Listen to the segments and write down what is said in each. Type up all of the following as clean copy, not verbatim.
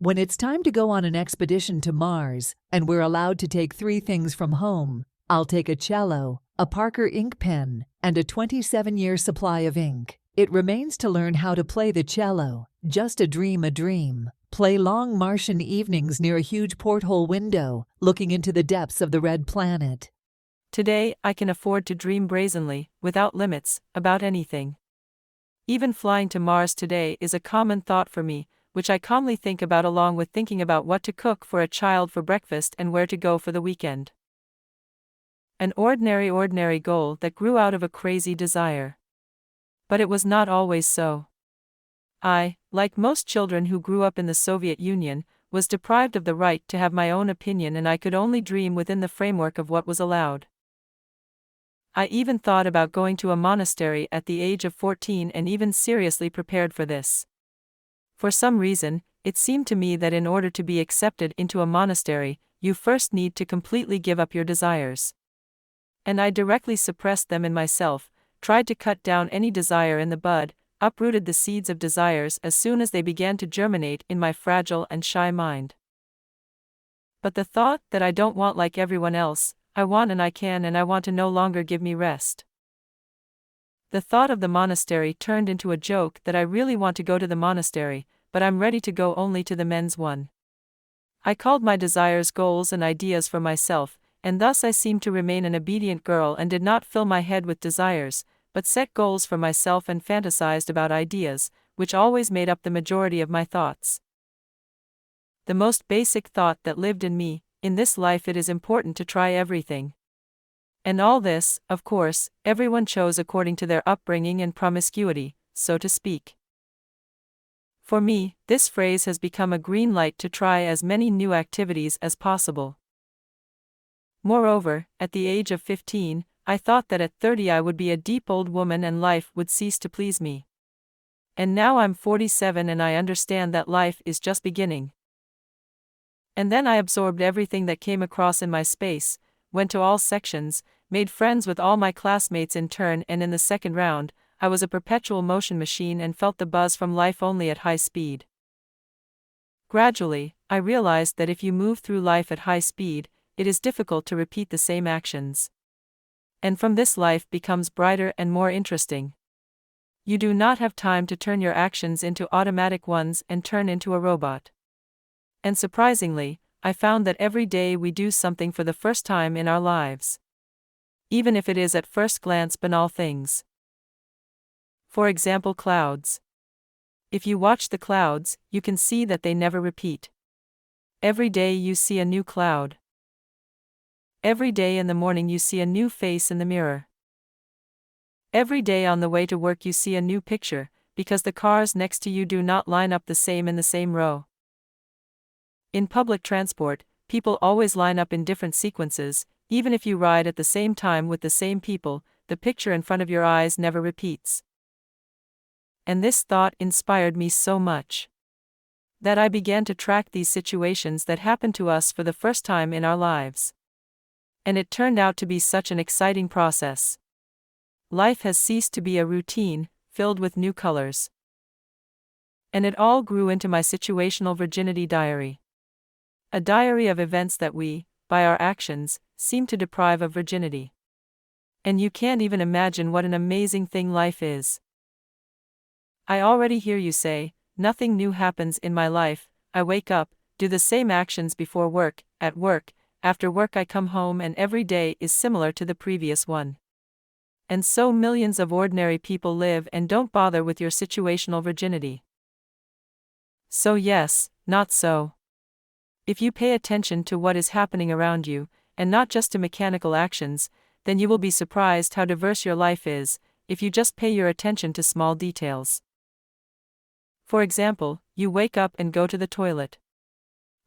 When it's time to go on an expedition to Mars, and we're allowed to take 3 things from home, I'll take a cello, a Parker ink pen, and a 27-year supply of ink. It remains to learn how to play the cello, just a dream. Play long Martian evenings near a huge porthole window, looking into the depths of the red planet. Today, I can afford to dream brazenly, without limits, about anything. Even flying to Mars today is a common thought for me, which I calmly think about along with thinking about what to cook for a child for breakfast and where to go for the weekend. An ordinary goal that grew out of a crazy desire. But it was not always so. I, like most children who grew up in the Soviet Union, was deprived of the right to have my own opinion, and I could only dream within the framework of what was allowed. I even thought about going to a monastery at the age of 14 and even seriously prepared for this. For some reason, it seemed to me that in order to be accepted into a monastery, you first need to completely give up your desires. And I directly suppressed them in myself, tried to cut down any desire in the bud, uprooted the seeds of desires as soon as they began to germinate in my fragile and shy mind. But the thought that I don't want like everyone else, I want and I can and I want to no longer give me rest. The thought of the monastery turned into a joke that I really want to go to the monastery, but I'm ready to go only to the men's one. I called my desires goals and ideas for myself, and thus I seemed to remain an obedient girl and did not fill my head with desires, but set goals for myself and fantasized about ideas, which always made up the majority of my thoughts. The most basic thought that lived in me: in this life it is important to try everything. And all this, of course, everyone chose according to their upbringing and promiscuity, so to speak. For me, this phrase has become a green light to try as many new activities as possible. Moreover, at the age of 15, I thought that at 30 I would be a deep old woman and life would cease to please me. And now I'm 47 and I understand that life is just beginning. And then I absorbed everything that came across in my space, went to all sections, made friends with all my classmates in turn, and in the second round, I was a perpetual motion machine and felt the buzz from life only at high speed. Gradually, I realized that if you move through life at high speed, it is difficult to repeat the same actions. And from this life becomes brighter and more interesting. You do not have time to turn your actions into automatic ones and turn into a robot. And surprisingly, I found that every day we do something for the first time in our lives. Even if it is at first glance banal things. For example, clouds. If you watch the clouds, you can see that they never repeat. Every day you see a new cloud. Every day in the morning you see a new face in the mirror. Every day on the way to work you see a new picture, because the cars next to you do not line up the same in the same row. In public transport, people always line up in different sequences. Even if you ride at the same time with the same people, the picture in front of your eyes never repeats. And this thought inspired me so much that I began to track these situations that happen to us for the first time in our lives. And it turned out to be such an exciting process. Life has ceased to be a routine, filled with new colors. And it all grew into my Situational Virginity Diary. A diary of events that we, by our actions, seem to deprive of virginity. And you can't even imagine what an amazing thing life is. I already hear you say, nothing new happens in my life. I wake up, do the same actions before work, at work, after work I come home, and every day is similar to the previous one. And so millions of ordinary people live and don't bother with your situational virginity. So yes, not so. If you pay attention to what is happening around you, and not just to mechanical actions, then you will be surprised how diverse your life is, if you just pay your attention to small details. For example, you wake up and go to the toilet.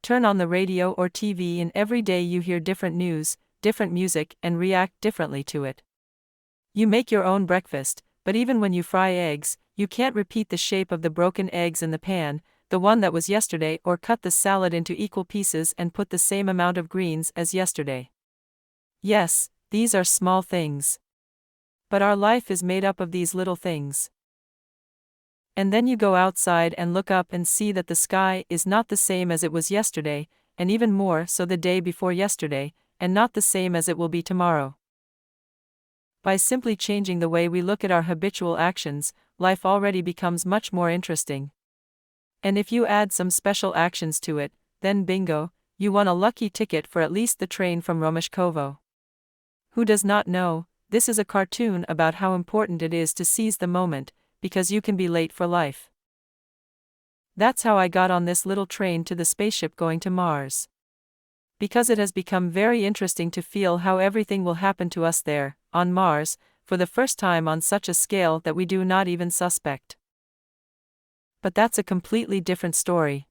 Turn on the radio or TV, and every day you hear different news, different music, and react differently to it. You make your own breakfast, but even when you fry eggs, you can't repeat the shape of the broken eggs in the pan, the one that was yesterday, or cut the salad into equal pieces and put the same amount of greens as yesterday. Yes, these are small things. But our life is made up of these little things. And then you go outside and look up and see that the sky is not the same as it was yesterday, and even more so the day before yesterday, and not the same as it will be tomorrow. By simply changing the way we look at our habitual actions, life already becomes much more interesting. And if you add some special actions to it, then bingo, you won a lucky ticket for at least the train from Romashkovo. Who does not know, this is a cartoon about how important it is to seize the moment, because you can be late for life. That's how I got on this little train to the spaceship going to Mars. Because it has become very interesting to feel how everything will happen to us there, on Mars, for the first time on such a scale that we do not even suspect. But that's a completely different story.